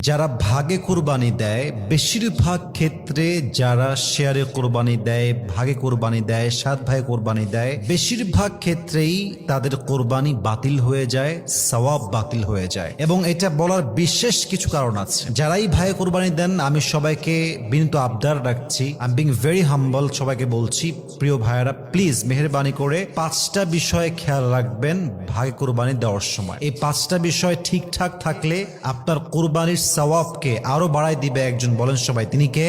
যারা ভাগে কুরবানি দেয়, বেশিরভাগ ক্ষেত্রে যারা শেয়ারে কুরবানি দেয়, ভাগে কুরবানি দেয়, 7 ভাগে কুরবানি দেয়, বেশিরভাগ ক্ষেত্রেই তাদের কুরবানি বাতিল হয়ে যায়, সওয়াব বাতিল হয়ে যায়। এবং এটা বলার বিশেষ কিছু কারণ আছে। যারাই ভাগে কুরবানি দেন, আমি সবাইকে বিনীত আবদার রাখছি, আই এম বিং ভেরি হাম্বল, সবাইকে বলছি, প্রিয় ভাইয়েরা প্লিজ মেহেরবানি করে 5টা বিষয়ে খেয়াল রাখবেন ভাগে কুরবানি দেওয়ার সময়। এই 5টা বিষয় ঠিকঠাক থাকলে আপনার কুরবানির সওয়াবকে আরো বাড়াই দিবে একজন, বলেন সবাই, তিনি কে?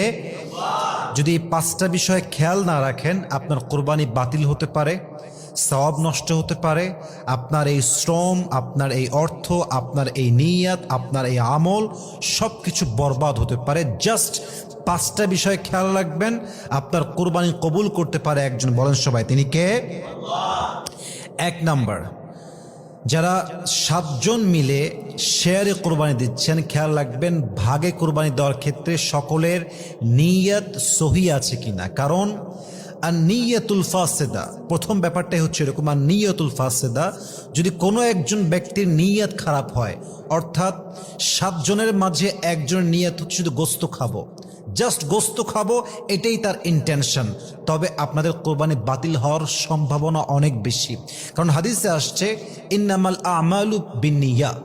যদি এই 5টা বিষয়ে খেয়াল না রাখেন, আপনার কুরবানি বাতিল হতে পারে, সওয়াব নষ্ট হতে পারে, আপনার এই শ্রম, আপনার এই অর্থ, আপনার এই নিয়াত, আপনার এই আমল সবকিছু বরবাদ হতে পারে। জাস্ট 5টা বিষয়ে খেয়াল রাখবেন, আপনার কুরবানি কবুল করতে পারে একজন, বলেন সবাই, তিনি কে? 1 নাম্বার, যারা 7 জন মিলে শেয়ারে কোরবানি দিচ্ছেন, খেয়াল রাখবেন ভাগে কোরবানি দেওয়ার ক্ষেত্রে সকলের নিয়ত সহি আছে কিনা। কারণ আর নিয়তুল ফাসেদা, প্রথম ব্যাপারটাই হচ্ছে এরকম, আর নিয়তুল ফাসেদা, যদি কোনো একজন ব্যক্তির নিয়ত খারাপ হয়, অর্থাৎ 7 জনের মাঝে একজনের নিয়ত হচ্ছে শুধু গোস্ত খাবো, জাস্ট গোস্ত খাবো, এটাই তার ইন্টেনশন, তবে আপনাদের কোরবানি বাতিল হওয়ার সম্ভাবনা অনেক বেশি। কারণ হাদিসে আসছে ইন্নামাল আমালু বিন্নিয়াত,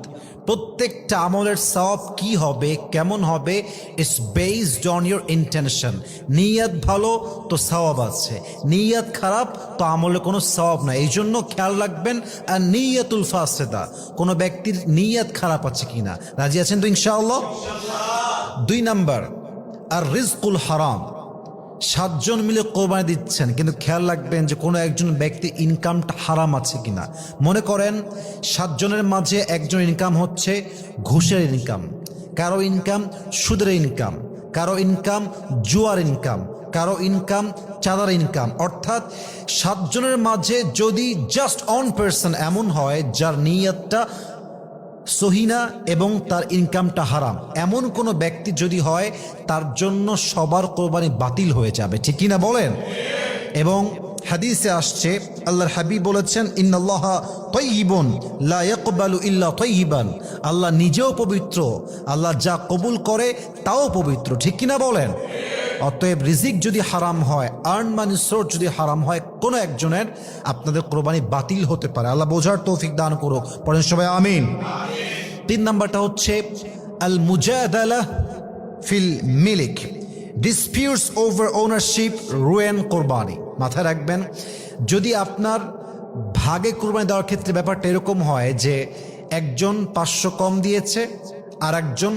প্রত্যেকটা আমলের সওয়াব কি হবে, কেমন হবে, it's based on your intention. নিয়ত ভালো তো সওয়াব আছে, নিয়ত খারাপ তো আমলে কোনো সওয়াব নাই। এই জন্য খেয়াল রাখবেন আর নিয়তুল ফাসেদা, কোনো ব্যক্তির নিয়ত খারাপ আছে কিনা। রাজি আছেন তো ইনশাআল্লাহ? 2 নাম্বার, আর রিজকুল হারাম, 7 জন মিলে কোরবানি দিচ্ছেন, কিন্তু খেয়াল রাখবেন যে কোনো একজন ব্যক্তির ইনকামটা হারাম আছে কিনা। মনে করেন 7 জনের মাঝে একজন ইনকাম হচ্ছে ঘুষের ইনকাম, কারো ইনকাম সুদের ইনকাম, কারো ইনকাম জুয়ার ইনকাম, কারো ইনকাম চাঁদার ইনকাম। অর্থাৎ 7 জনের মাঝে যদি জাস্ট 1 পার্সন এমন হয় যার নিয়তটা সহিনা এবং তার ইনকামটা হারাম, এমন কোনো ব্যক্তি যদি হয়, তার জন্য সবার কোরবানি বাতিল হয়ে যাবে, ঠিক কিনা বলেন? এবং হাদিসে আসছে, আল্লাহর হাবিব বলেছেন ইন্নাল্লাহা তাইয়িবুন লা ইয়াকবালু ইল্লা তাইয়িবান, আল্লাহ নিজেও পবিত্র, আল্লাহ যা কবুল করে তাও পবিত্র, ঠিক কিনা বলেন? অতএব রিজিক যদি হারাম হয়, আর্ন মানি সোর্স যদি হারাম হয় কোনো একজনের, আপনাদের কোরবানি বাতিল হতে পারে। আল্লাহ বোঝার তৌফিক দান করুক, পড়েন সবাই আমিন। 3 নাম্বারটা হচ্ছে আল মুজাদালা ফিল মিলিক, ডিসপিউটস ওভার ওনারশিপ রুয়েন কোরবানি। মাথায় রাখবেন, যদি আপনার ভাগে কোরবানি দেওয়ার ক্ষেত্রে ব্যাপারটা এরকম হয় যে একজন 500 কম দিয়েছে আর একজন